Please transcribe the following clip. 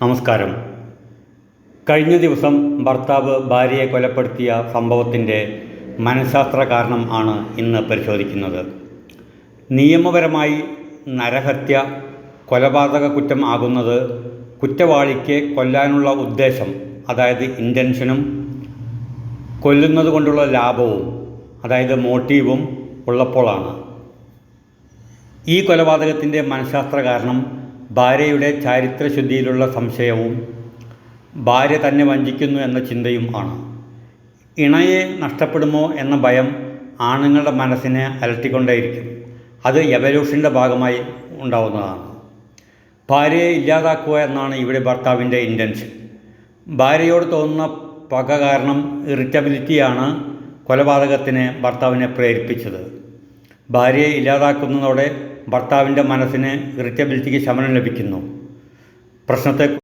നമസ്കാരം. കഴിഞ്ഞ ദിവസം ഭർത്താവ് ഭാര്യയെ കൊലപ്പെടുത്തിയ സംഭവത്തിൻ്റെ മനഃശാസ്ത്ര കാരണം ആണ് ഇന്ന് പരിശോധിക്കുന്നത്. നിയമപരമായി നരഹത്യ കൊലപാതക കുറ്റം ആകുന്നത് കുറ്റവാളിക്ക് കൊല്ലാനുള്ള ഉദ്ദേശം, അതായത് ഇൻറ്റൻഷനും കൊല്ലുന്നത് കൊണ്ടുള്ള ലാഭവും, അതായത് മോട്ടീവും ഉള്ളപ്പോഴാണ്. ഈ കൊലപാതകത്തിൻ്റെ മനഃശാസ്ത്ര കാരണം ഭാര്യയുടെ ചാരിത്രശുദ്ധിയിലുള്ള സംശയവും ഭാര്യ തന്നെ വഞ്ചിക്കുന്നു എന്ന ചിന്തയും ആണ്. ഇണയെ നഷ്ടപ്പെടുമോ എന്ന ഭയം ആണുങ്ങളുടെ മനസ്സിനെ അലട്ടിക്കൊണ്ടേയിരിക്കും. അത് എവല്യൂഷൻ്റെ ഭാഗമായി ഉണ്ടാവുന്നതാണ്. ഭാര്യയെ ഇല്ലാതാക്കുക എന്നാണ് ഇവിടെ ഭർത്താവിൻ്റെ ഇൻറ്റൻഷൻ. ഭാര്യയോട് തോന്നുന്ന പക കാരണം ഇറിറ്റബിലിറ്റിയാണ് കൊലപാതകത്തിന് ഭർത്താവിനെ പ്രേരിപ്പിച്ചത്. ഭാര്യയെ ഇല്ലാതാക്കുന്നതോടെ ഭർത്താവിൻ്റെ മനസ്സിന് ഇറിറ്റബിലിറ്റിക്ക് ശമനം ലഭിക്കുന്നു. പ്രശ്നത്തെ